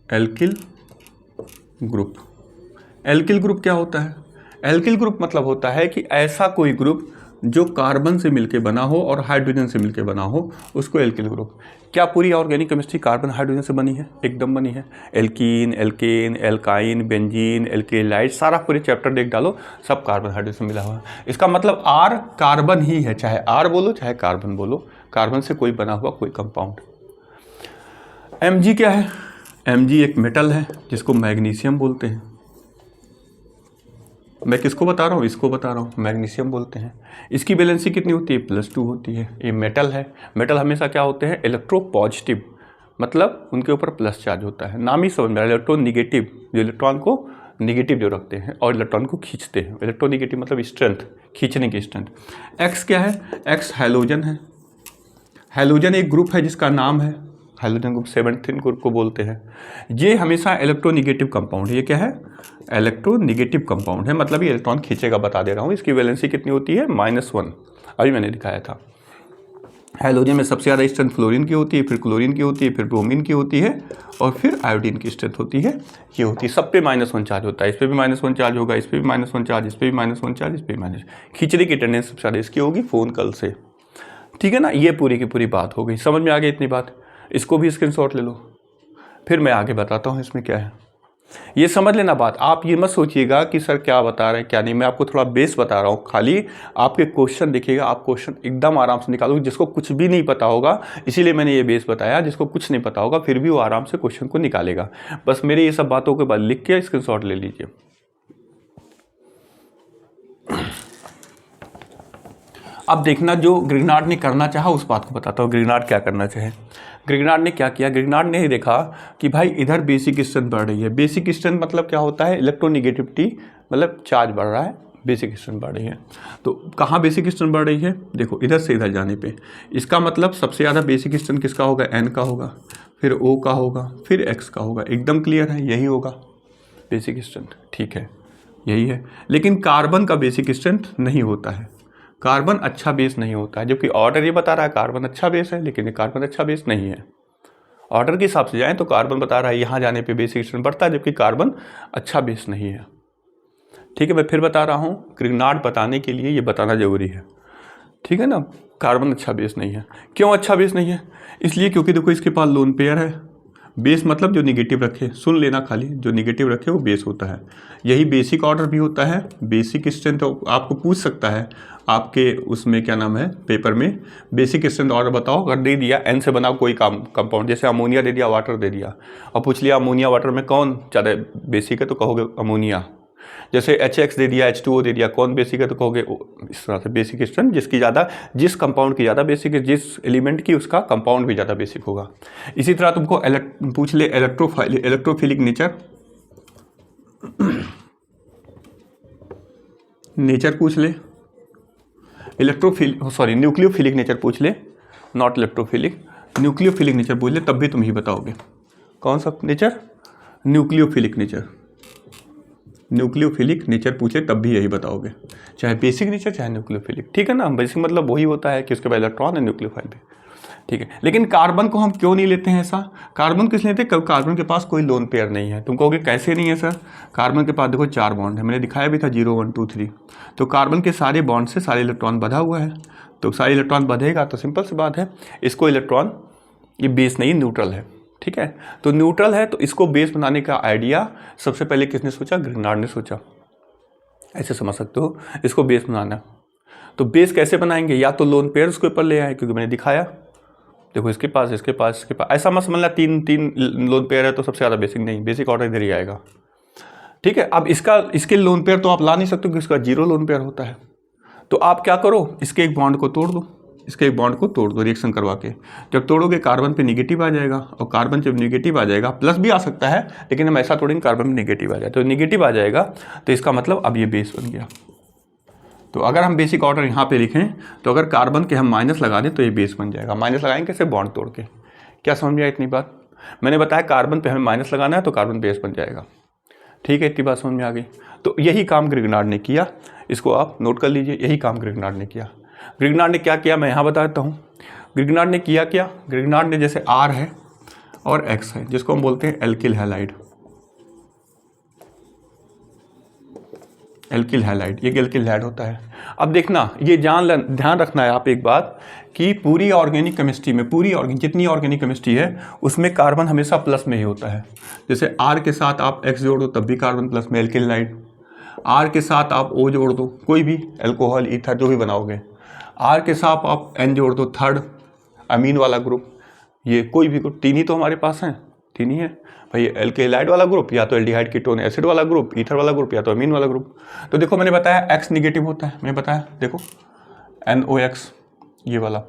Alkyl group, alkyl group क्या होता है? एल्किल ग्रुप मतलब होता है कि ऐसा कोई ग्रुप जो कार्बन से मिलके बना हो और हाइड्रोजन से मिलके बना हो, उसको एल्किल ग्रुप। क्या पूरी ऑर्गेनिक केमिस्ट्री कार्बन हाइड्रोजन से बनी है? एकदम बनी है। Alkene, alkane, alkyne, benzene, alkaloid, सारा पूरे चैप्टर देख डालो, सब कार्बन हाइड्रोजन से मिला हुआ है। इसका मतलब आर कार्बन ही है, चाहे आर बोलो चाहे कार्बन बोलो, कार्बन से कोई बना हुआ कोई कंपाउंड। Mg क्या है? Mg एक मेटल है जिसको मैग्नीशियम बोलते हैं। मैं किसको बता रहा हूँ? इसको बता रहा हूँ, मैग्नीशियम बोलते हैं। इसकी वैलेंसी कितनी होती है? +2 होती है। ये मेटल है। मेटल हमेशा क्या होते हैं? इलेक्ट्रोपॉजिटिव, मतलब उनके ऊपर प्लस चार्ज होता है। नाम ही समझ में, इलेक्ट्रॉन निगेटिव, जो इलेक्ट्रॉन को निगेटिव जो रखते हैं और इलेक्ट्रॉन को खींचते हैं। इलेक्ट्रोनिगेटिव मतलब स्ट्रेंथ, खींचने की स्ट्रेंथ। एक्स क्या है? एक्स हैलोजन है। हैलोजन एक ग्रुप है जिसका नाम है हैलोजन ग्रुप, 7th ग्रुप को बोलते हैं। ये हमेशा इलेक्ट्रोनिगेटिव कंपाउंड है। ये क्या है? इलेक्ट्रोनिगेटिव कंपाउंड है, मतलब ये इलेक्ट्रॉन खींचेगा, बता दे रहा हूँ। इसकी वैलेंसी कितनी होती है? -1, अभी मैंने दिखाया था। हैलोजन में सबसे ज़्यादा स्ट्रेंथ फ्लोरीन की होती है, फिर क्लोरीन की होती है, फिर ब्रोमीन की होती है, और फिर आयोडीन की स्ट्रेंथ होती है। ये होती है, सब पे -1 चार्ज होता है। इस पर भी -1 चार्ज होगा, इस पर भी -1 चार्ज, इस पर भी -1 चार्ज, इस पर भी खींचने की टेंडेंसी सबसे ज़्यादा इसकी होगी फोन कल से, ठीक है ना। ये पूरी की पूरी बात हो गई, समझ में आ गई इतनी बात। इसको भी स्क्रीनशॉट ले लो, फिर मैं आगे बताता हूँ इसमें क्या है। ये समझ लेना बात। आप ये मत सोचिएगा कि सर क्या बता रहे हैं क्या नहीं, मैं आपको थोड़ा बेस बता रहा हूँ। खाली आपके क्वेश्चन देखिएगा, आप क्वेश्चन एकदम आराम से निकालोगे। जिसको कुछ भी नहीं पता होगा, इसीलिए मैंने ये बेस बताया, जिसको कुछ नहीं पता होगा फिर भी वो आराम से क्वेश्चन को निकालेगा। बस मेरी ये सब बातों के बाद लिख के स्क्रीनशॉट ले लीजिए। अब देखना जो ग्रिग्नार्ड ने करना चाहा उस बात को बताता हूँ। ग्रिग्नार्ड क्या करना चाहे, ग्रिग्नार्ड ने क्या किया, ग्रिग्नार्ड ने देखा कि भाई इधर बेसिक स्ट्रेंथ बढ़ रही है। बेसिक स्ट्रेंथ मतलब क्या होता है, इलेक्ट्रोनिगेटिविटी मतलब चार्ज बढ़ रहा है, बेसिक स्ट्रेंथ बढ़ रही है। तो कहाँ बेसिक स्ट्रेंथ बढ़ रही है, देखो इधर से इधर जाने पे, इसका मतलब सबसे ज़्यादा बेसिक स्ट्रेंथ किसका होगा, एन का होगा, फिर ओ का होगा, फिर एक्स का होगा। एकदम क्लियर है, यही होगा बेसिक स्ट्रेंथ, ठीक है यही है। लेकिन कार्बन का बेसिक स्ट्रेंथ नहीं होता है, कार्बन अच्छा बेस नहीं होता है, जबकि ऑर्डर ये बता रहा है कार्बन अच्छा बेस है, लेकिन ये कार्बन अच्छा बेस नहीं है। ऑर्डर के हिसाब से जाएं तो कार्बन बता रहा है यहाँ जाने पे बेसिक स्ट्रेंथ बढ़ता है, जबकि कार्बन अच्छा बेस नहीं है। ठीक है, मैं फिर बता रहा हूँ, ग्रिग्नार्ड बताने के लिए ये बताना जरूरी है, ठीक है ना। कार्बन अच्छा बेस नहीं है, क्यों अच्छा बेस नहीं है, इसलिए क्योंकि देखो इसके पास लोन पेयर है। बेस मतलब जो निगेटिव रखे, सुन लेना खाली, जो निगेटिव रखे वो बेस होता है। यही बेसिक ऑर्डर भी होता है। बेसिक स्ट्रेंथ तो आपको पूछ सकता है आपके उसमें क्या नाम है पेपर में, बेसिक स्ट्रेंथ ऑर्डर बताओ। अगर दे दिया एन से बना कोई कंपाउंड, जैसे अमोनिया दे दिया, वाटर दे दिया, और पूछ लिया अमोनिया वाटर में कौन ज़्यादा बेसिक है, तो कहोगे अमोनिया। जैसे HX दे दिया, H2O दे दिया, कौन बेसिक है, तो कहोगे इस तरह से बेसिक स्ट्रेंथ जिसकी ज़्यादा, जिस कंपाउंड की ज़्यादा बेसिक है, जिस एलिमेंट की उसका कंपाउंड भी ज़्यादा बेसिक होगा। इसी तरह तुमको पूछ ले इलेक्ट्रोफिलिक नेचर पूछ ले, न्यूक्लियोफिलिक नेचर पूछ ले, नॉट इलेक्ट्रोफिलिक, न्यूक्लियोफिलिक नेचर पूछ ले, तब भी तुम ही बताओगे कौन सा नेचर, न्यूक्लियोफिलिक नेचर पूछे तब भी यही बताओगे, चाहे बेसिक नेचर चाहे न्यूक्लियोफिलिक, ठीक है ना। बेसिक मतलब वही होता है कि उसके पास इलेक्ट्रॉन है, न्यूक्लियोफाइल भी, ठीक है। लेकिन कार्बन को हम क्यों नहीं लेते हैं ऐसा, कार्बन किस लेते हैं, कार्बन के पास कोई लोन पेयर नहीं है। तुम कहोगे कैसे नहीं है सर, कार्बन के पास देखो 4 बॉन्ड है, मैंने दिखाया भी था 0 1 2 3, तो कार्बन के सारे बॉन्ड से सारे इलेक्ट्रॉन बधा हुआ है, तो सारे इलेक्ट्रॉन बधेगा तो सिंपल सी बात है, इसको इलेक्ट्रॉन ये बेस नहीं न्यूट्रल है, ठीक है। तो न्यूट्रल है तो इसको बेस बनाने का आइडिया सबसे पहले किसने सोचा, ग्रिग्नार्ड ने सोचा। ऐसे समझ सकते हो, इसको बेस बनाना। तो बेस कैसे बनाएंगे, या तो लोन पेयर उसके ऊपर ले आए, क्योंकि मैंने दिखाया देखो इसके पास, ऐसा मत समझना तीन लोन पेयर है तो सबसे ज़्यादा बेसिक नहीं, बेसिक ऑर्डर इधर ही आएगा, ठीक है। अब इसके लोन पेयर तो आप ला नहीं सकते क्योंकि इसका 0 लोन पेयर होता है। तो आप क्या करो, इसके एक बॉन्ड को तोड़ दो, रिएक्शन करवा के। जब तोड़ोगे कार्बन पे निगेटिव आ जाएगा, और कार्बन जब निगेटिव आ जाएगा, प्लस भी आ सकता है, लेकिन हम ऐसा तोड़ेंगे कार्बन में निगेटिव आ जाए, तो निगेटिव आ जाएगा, तो इसका मतलब अब ये बेस बन गया। तो अगर हम बेसिक ऑर्डर यहाँ पे लिखें, तो अगर कार्बन के हम माइनस लगा दें तो ये बेस बन जाएगा। माइनस लगाएंगे कैसे, बॉन्ड तोड़ के। क्या समझ में आया इतनी बात, मैंने बताया कार्बन पे हमें माइनस लगाना है तो कार्बन बेस बन जाएगा, ठीक है। इतनी बात समझ में आ गई। तो यही काम ग्रिग्नार्ड ने किया, इसको आप नोट कर लीजिए, यही काम ग्रिग्नार्ड ने किया। ग्रिग्नार्ड ने क्या किया मैं यहाँ बता देता हूँ। ग्रिग्नार्ड ने किया क्या, ग्रिग्नार्ड ने जैसे R है और X है, जिसको हम बोलते हैं एल्किल हैलाइड, ये एल्किल हैलाइड होता है। अब देखना, ये ध्यान रखना है आप एक बात, कि पूरी ऑर्गेनिक केमिस्ट्री में, जितनी ऑर्गेनिक केमिस्ट्री है उसमें कार्बन हमेशा प्लस में ही होता है। जैसे R के साथ आप X जोड़ दो तब भी कार्बन प्लस में, एल्किल हैलाइड। R के साथ आप O जोड़ दो, कोई भी एल्कोहल ईथर जो भी बनाओगे, R के साथ आप N जोड़ दो, थर्ड अमीन वाला ग्रुप, ये कोई भी ग्रुप, 3 ही तो हमारे पास हैं, 3 ही है भाई, एल्केलाइड वाला ग्रुप, या तो एल्डिहाइड कीटोन एसिड वाला ग्रुप, ईथर वाला ग्रुप, या तो अमीन वाला ग्रुप। तो देखो मैंने बताया X निगेटिव होता है, मैंने बताया देखो NOX, ये वाला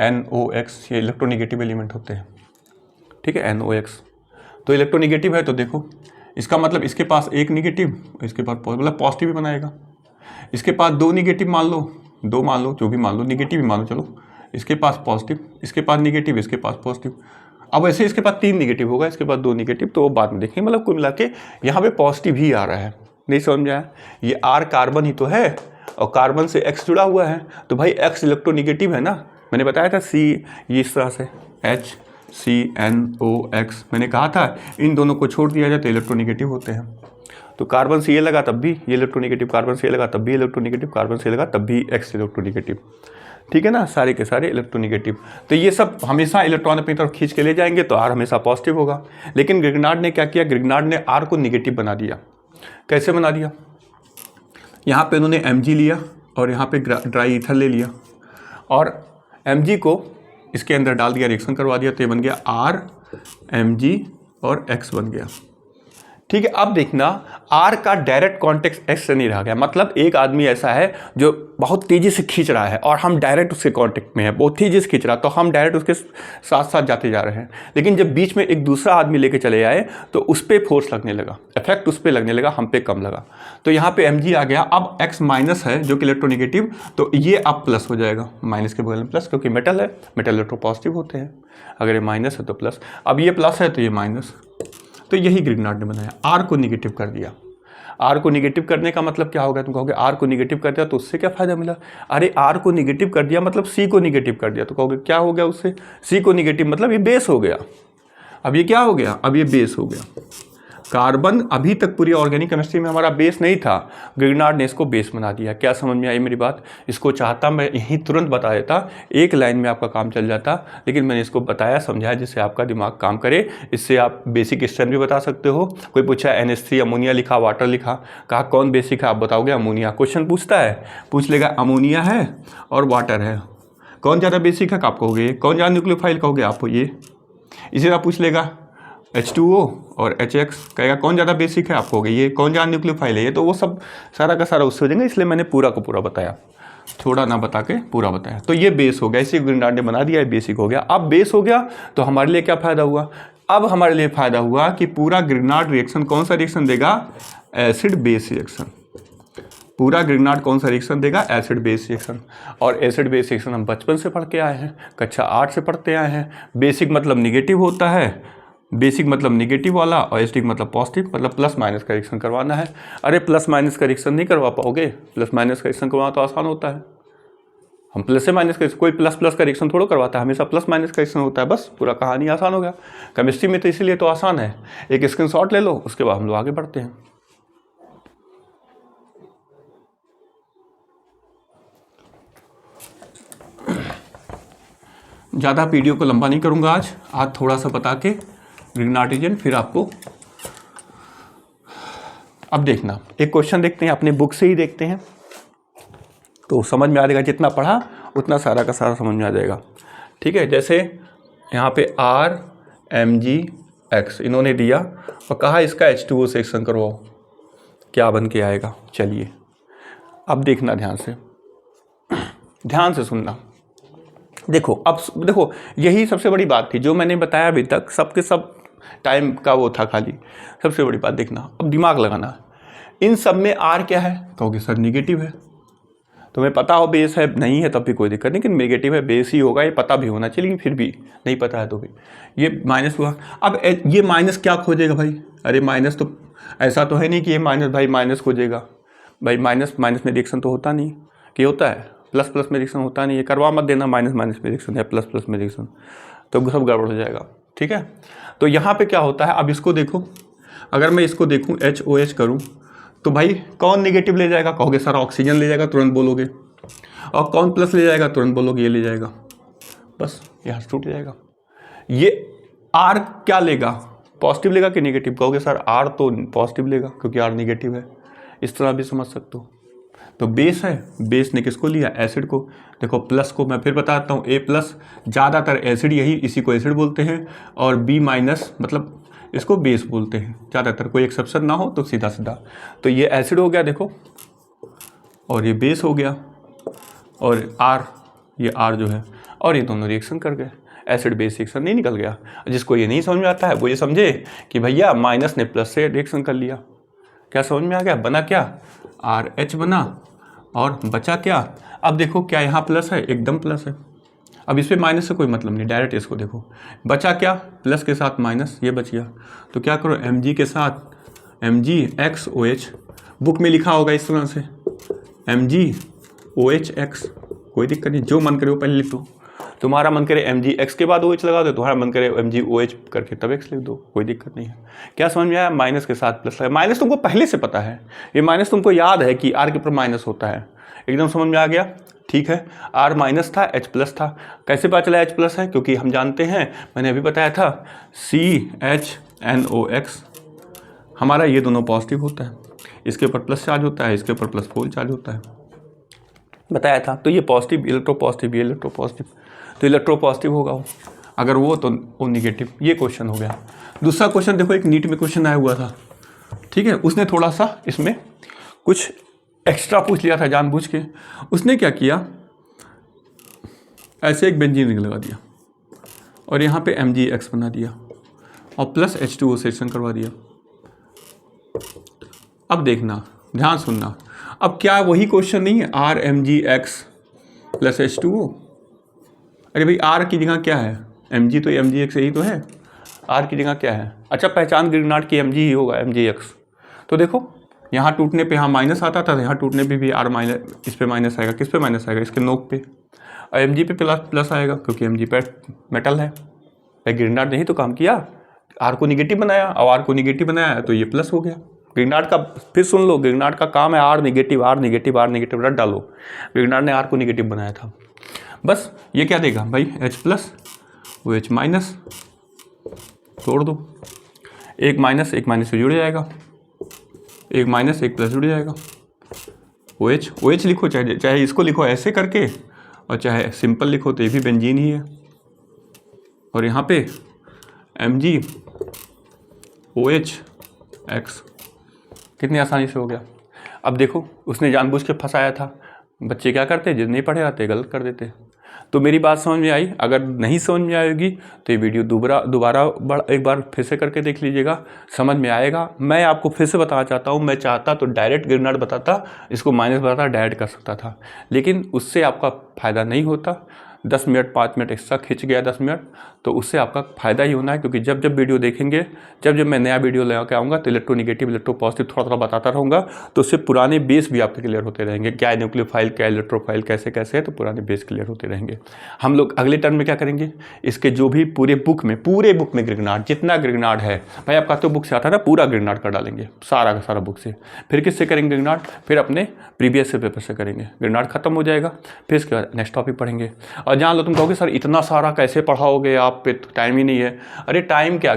NOX, ये इलेक्ट्रोनिगेटिव एलिमेंट होते हैं, ठीक है। NOX तो इलेक्ट्रोनिगेटिव है, तो देखो इसका मतलब इसके पास एक निगेटिव, इसके पास मतलब पॉजिटिव भी बनाएगा। इसके पास 2 निगेटिव मान लो, 2 मान लो, जो भी मान लो, निगेटिव भी मान लो, चलो। इसके पास पॉजिटिव, इसके पास निगेटिव, इसके पास पॉजिटिव। अब ऐसे इसके पास 3 निगेटिव होगा, इसके पास 2 निगेटिव, तो वो बाद में देखेंगे। मतलब कुल मिला के यहाँ पे पॉजिटिव ही आ रहा है, नहीं समझ में आया। ये R कार्बन ही तो है, और कार्बन से X जुड़ा हुआ है, तो भाई X इलेक्ट्रोनिगेटिव है ना। मैंने बताया था C, ये इस तरह से HCNOX, मैंने कहा था इन दोनों को छोड़ दिया जाए तो इलेक्ट्रोनिगेटिव होते हैं। तो कार्बन से ये लगा तब भी ये इलेक्ट्रोनिगेटिव, कार्बन से ये लगा तब भी इलेक्ट्रोनिगेटिव, कार्बन से लगा तब भी X इलेक्ट्रोनिगेटिव, ठीक है ना, सारे के सारे इलेक्ट्रोनिगेटिव। तो ये सब हमेशा इलेक्ट्रॉन अपनी तरफ खींच के ले जाएंगे, तो R हमेशा पॉजिटिव होगा। लेकिन ग्रिग्नार्ड ने क्या किया, ग्रिग्नार्ड ने R को निगेटिव बना दिया। कैसे बना दिया, यहाँ पे उन्होंने Mg लिया और यहाँ पे ड्राई ईथर ले लिया, और Mg को इसके अंदर डाल दिया, रिएक्शन करवा दिया, तो ये बन गया R Mg और X बन गया, ठीक है। अब देखना, आर का डायरेक्ट कॉन्टेक्ट एक्स से नहीं रहा गया, मतलब एक आदमी ऐसा है जो बहुत तेज़ी से खींच रहा है और हम डायरेक्ट उसके कॉन्टेक्ट में है, बहुत तेज़ी से खींच रहा है, तो हम डायरेक्ट उसके साथ साथ जाते जा रहे हैं। लेकिन जब बीच में एक दूसरा आदमी लेके चले आए तो उस पर फोर्स लगने लगा, इफेक्ट उस पर लगने लगा, हम पे कम लगा, तो यहाँ पे mg आ गया। अब x माइनस है जो कि इलेक्ट्रोनेगेटिव, तो ये अब प्लस हो जाएगा, माइनस के बगल में प्लस, क्योंकि मेटल है, मेटल इलेक्ट्रोपॉजिटिव होते हैं, अगर ये माइनस है तो प्लस, अब ये प्लस है तो ये माइनस। तो यही ग्रीनहार्ट ने बनाया, आर को निगेटिव कर दिया। आर को निगेटिव करने का मतलब क्या होगा, तुम कहोगे आर को निगेटिव कर दिया तो उससे क्या फ़ायदा मिला, अरे आर को निगेटिव कर दिया मतलब सी को निगेटिव कर दिया, तो कहोगे क्या हो गया उससे, सी को निगेटिव मतलब ये बेस हो गया। अब ये क्या हो गया, अब ये बेस हो गया। कार्बन अभी तक पूरी ऑर्गेनिक केमिस्ट्री में हमारा बेस नहीं था, ग्रीनहार्ट ने इसको बेस बना दिया। क्या समझ में आई मेरी बात? इसको चाहता मैं यहीं तुरंत बता देता, एक लाइन में आपका काम चल जाता, लेकिन मैंने इसको बताया समझाया जिससे आपका दिमाग काम करे। इससे आप बेसिक स्ट्रेंथ भी बता सकते हो। कोई पूछा NH3 अमोनिया लिखा, वाटर लिखा, कहा कौन बेसिक है, आप बताओगे अमोनिया। क्वेश्चन पूछता है, पूछ लेगा अमोनिया है और वाटर है, कौन ज़्यादा बेसिक है, आप कहोगे कौन ज़्यादा न्यूक्लियोफाइल, कहोगे आप ये। इसी तरह पूछ लेगा H2O और HX, कहेगा कौन ज़्यादा बेसिक है, आप कहोगे ये, कौन ज़्यादा न्यूक्लियोफाइल है ये। तो वो सब सारा का सारा उससे हो जाएंगे, इसलिए मैंने पूरा का पूरा बताया, थोड़ा ना बता के पूरा बताया। तो ये बेस हो गया, इसी ग्रीनहार्ट ने बना दिया, ये बेसिक हो गया। अब बेस हो गया तो हमारे लिए क्या फ़ायदा हुआ, अब हमारे लिए फ़ायदा हुआ कि पूरा ग्रीनहार्ट रिएक्शन कौन सा रिएक्शन देगा, एसिड बेस रिएक्शन। पूरा ग्रीनहार्ट कौन सा रिएक्शन देगा, एसिड बेस रिएक्शन। और एसिड बेस रिएक्शन हम बचपन से पढ़ के आए हैं, कक्षा 8 से पढ़ते आए हैं। बेसिक मतलब निगेटिव होता है, बेसिक मतलब निगेटिव वाला, और एसिडिक मतलब पॉजिटिव, मतलब प्लस माइनस का रिएक्शन करवाना है। अरे प्लस माइनस का रिएक्शन नहीं करवा पाओगे, प्लस माइनस का रिएक्शन करवाना तो आसान होता है। हम प्लस से माइनस का, कोई प्लस प्लस का रिएक्शन थोड़ा करवाता है, हमेशा प्लस माइनस का रिएक्शन होता है, बस पूरा कहानी आसान हो गया। केमिस्ट्री में तो इसीलिए तो आसान है। एक स्क्रीनशॉट ले लो, उसके बाद हम लोग आगे बढ़ते हैं। ज़्यादा वीडियो को लंबा नहीं करूँगा आज थोड़ा सा बता के ग्रीनहार्ट रीजन, फिर आपको अब देखना एक क्वेश्चन देखते हैं, अपने बुक से ही देखते हैं तो समझ में आ जाएगा, जितना पढ़ा उतना सारा का सारा समझ में आ जाएगा। ठीक है, जैसे यहाँ पे RMgX इन्होंने दिया और कहा इसका H2O से रिएक्शन करवाओ, क्या बन के आएगा। चलिए अब देखना ध्यान से सुनना। देखो अब देखो, यही सबसे बड़ी बात थी जो मैंने बताया अभी तक, सबके सब टाइम का वो था खाली। सबसे बड़ी बात देखना, अब दिमाग लगाना, इन सब में R क्या है, कहोगे सर निगेटिव है। तुम्हें पता हो बेस है, नहीं है तब भी कोई दिक्कत नहीं, लेकिन नेगेटिव है, बेस ही होगा, ये पता भी होना चाहिए, लेकिन फिर भी नहीं पता है तो भी ये माइनस हुआ। अब ये माइनस क्या खोजेगा भाई, अरे माइनस तो ऐसा तो है नहीं कि ये माइनस भाई माइनस खोजेगा, भाई माइनस माइनस में रिएक्शन तो होता नहीं कि होता है, प्लस प्लस में रिएक्शन होता नहीं है, करवा मत देना माइनस माइनस में रिएक्शन है प्लस प्लस में रिएक्शन, तो सब गड़बड़ हो जाएगा। ठीक है, तो यहाँ पे क्या होता है, अब इसको देखो, अगर मैं इसको देखूँ HOH करूँ तो भाई कौन नेगेटिव ले जाएगा, कहोगे सर ऑक्सीजन ले जाएगा, तुरंत बोलोगे, और कौन प्लस ले जाएगा, तुरंत बोलोगे ये ले जाएगा, बस यहाँ से टूट जाएगा। ये R क्या लेगा, पॉजिटिव लेगा कि नेगेटिव, कहोगे सर R तो पॉजिटिव लेगा क्योंकि R नेगेटिव है, इस तरह भी समझ सकते हो। तो बेस है, बेस ने किसको लिया, एसिड को। देखो प्लस को मैं फिर बताता हूँ, A प्लस ज़्यादातर एसिड, यही इसी को एसिड बोलते हैं, और B माइनस मतलब इसको बेस बोलते हैं ज़्यादातर, कोई एक्सेप्शन ना हो तो सीधा सीधा। तो ये एसिड हो गया देखो, और ये बेस हो गया, और R, ये R जो है, और ये दोनों रिएक्शन कर गए, एसिड बेस रिएक्शन नहीं निकल गया। जिसको ये नहीं समझ में आता है वो ये समझे कि भैया माइनस ने प्लस से रिएक्शन कर लिया। क्या समझ में आ गया, बना क्या, RH बना, और बचा क्या। अब देखो क्या यहाँ प्लस है, एकदम प्लस है, अब इस पर माइनस से कोई मतलब नहीं, डायरेक्ट इसको देखो, बचा क्या, प्लस के साथ माइनस, ये बच गया। तो क्या करो, Mg के साथ MgXOH, बुक में लिखा होगा इस तरह से MgOHX, कोई दिक्कत नहीं, जो मन करे वो पहले लिख दो। तुम्हारा मन करे MgX के बाद OH लगा दो, तुम्हारा मन करे MgOH करके तब X लिख दो, कोई दिक्कत नहीं है। क्या समझ में आया, माइनस के साथ प्लस लगा, माइनस तुमको पहले से पता है, ये माइनस तुमको याद है कि R के ऊपर माइनस होता है, एकदम समझ में आ गया। ठीक है, R माइनस था, H प्लस था, कैसे पता चला H प्लस है, क्योंकि हम जानते हैं, मैंने अभी बताया था CHNOX, हमारा ये दोनों पॉजिटिव होता है, इसके ऊपर प्लस चार्ज होता है, इसके ऊपर प्लस फोल चार्ज होता है, बताया था। तो ये पॉजिटिव, इलेक्ट्रोपॉजिटिव, ये इलेक्ट्रोपॉजिटिव, तो इलेक्ट्रोपॉजिटिव होगा वो, अगर वो तो वो निगेटिव। ये क्वेश्चन हो गया। दूसरा क्वेश्चन देखो, एक नीट में क्वेश्चन आया हुआ था, ठीक है, उसने थोड़ा सा इसमें कुछ एक्स्ट्रा पूछ लिया था जानबूझ के। उसने क्या किया, ऐसे एक बेंजीन रिंग लगा दिया और यहाँ पे MgX बना दिया और प्लस H2O से रिएक्शन करवा दिया। अब देखना, ध्यान सुनना, अब क्या वही क्वेश्चन नहीं है RMgX प्लस H2O? अरे भाई R की जगह क्या है, Mg तो MgX यही तो है, R की जगह क्या है? अच्छा, पहचान ग्रिग्नार्ड की Mg ही होगा, MgX। तो देखो यहाँ टूटने पे यहाँ माइनस आता था, यहाँ टूटने पे भी R माइनस, इस पे माइनस आएगा, किस पे माइनस आएगा, इसके नोक पे, और Mg पे प्लस आएगा क्योंकि Mg पे मेटल है। भाई ग्रिग्नार्ड ने ही तो काम किया, R को निगेटिव बनाया और R को निगेटिव बनाया तो ये प्लस हो गया। ग्रिग्नार्ड का फिर सुन लो, ग्रिग्नार्ड का काम है R negative R negative R negative रट डालो। ग्रिग्नार्ड ने R को निगेटिव बनाया था। बस ये क्या देगा भाई, H प्लस वो H माइनस, तोड़ दो, एक माइनस से जुड़ जाएगा, एक माइनस एक प्लस जुड़ जाएगा। OH लिखो, चाहे इसको लिखो ऐसे करके और चाहे सिंपल लिखो तो ये भी बेंजीन ही है। और यहाँ पे MgOH कितनी आसानी से हो गया। अब देखो उसने जानबूझ के फंसाया था। बच्चे क्या करते, जिस नहीं पढ़े आते गलत कर देते। तो मेरी बात समझ में आई? अगर नहीं समझ में आएगी तो ये वीडियो दोबारा एक बार फिर से करके देख लीजिएगा, समझ में आएगा। मैं आपको फिर से बताना चाहता हूँ, मैं चाहता तो डायरेक्ट ग्रिग्नार्ड बताता, इसको माइनस बताता, डायरेक्ट कर सकता था, लेकिन उससे आपका फ़ायदा नहीं होता। 10 मिनट 5 मिनट एक्स्ट्रा खिंच गया 10 मिनट, तो उससे आपका फ़ायदा ही होना है। क्योंकि जब वीडियो देखेंगे, जब मैं नया वीडियो लेकर आऊँगा तो इलेक्ट्रोनिगेटिव इलेक्ट्रोपॉजिटिव थोड़ा बताता रहूँगा, तो उससे पुराने बेस भी आपके क्लियर होते रहेंगे। क्या है न्यूक्लियोफाइल, क्या इलेक्ट्रोफाइल, कैसे है, तो पुराने बेस क्लियर होते रहेंगे। हम लोग अगले टर्म में क्या करेंगे, इसके जो भी पूरे बुक में ग्रिग्नार्ड, जितना ग्रिग्नार्ड है भाई, आपका तो बुक से आता है ना, पूरा ग्रिग्नार्ड कर डालेंगे, सारा का सारा बुक से। फिर किससे करेंगे ग्रिग्नार्ड? फिर अपने प्रीवियस से पेपर से करेंगे। ग्रिग्नार्ड खत्म हो जाएगा, फिर इसके बाद नेक्स्ट टॉपिक पढ़ेंगे। और जान लो, तुम कहोगे सर इतना सारा कैसे पढ़ाओगे, आप पे तो टाइम ही नहीं है। अरे टाइम क्या,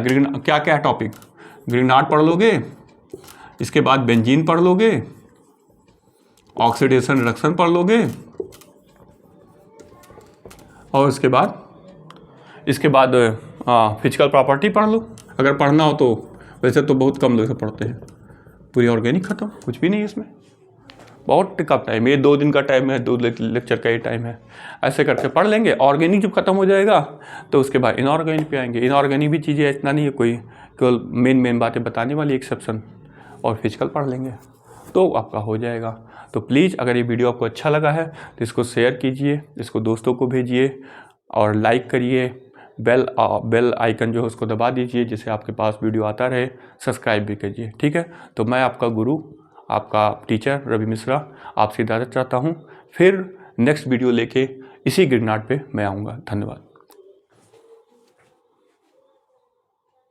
क्या टॉपिक, ग्रिग्नार्ड पढ़ लोगे, इसके बाद बेंजीन पढ़ लोगे, ऑक्सीडेशन रिडक्शन पढ़ लोगे, और इसके बाद फिजिकल प्रॉपर्टी पढ़ लो अगर पढ़ना हो तो। वैसे तो बहुत कम लोग पढ़ते हैं, पूरी ऑर्गेनिक खत्म, कुछ भी नहीं है इसमें, बहुत कम टाइम, ये 2 दिन का टाइम है, 2 लेक्चर का ही टाइम है। ऐसे करके पढ़ लेंगे। ऑर्गेनिक जब खत्म हो जाएगा तो उसके बाद इनऑर्गेनिक पे आएंगे। इनऑर्गेनिक भी चीज़ें इतना नहीं है कोई, केवल मेन बातें बताने वाली एक्सेप्शन, और फिजिकल पढ़ लेंगे तो आपका हो जाएगा। तो प्लीज़ अगर ये वीडियो आपको अच्छा लगा है तो इसको शेयर कीजिए, इसको दोस्तों को भेजिए और लाइक करिए। बेल आइकन जो है उसको दबा दीजिए जिससे आपके पास वीडियो आता रहे। सब्सक्राइब भी कीजिए, ठीक है। तो मैं आपका गुरु, आपका टीचर रवि मिश्रा आपसे इजाज़त चाहता हूँ। फिर नेक्स्ट वीडियो लेके इसी ग्रिग्नार्ड पे मैं आऊँगा। धन्यवाद।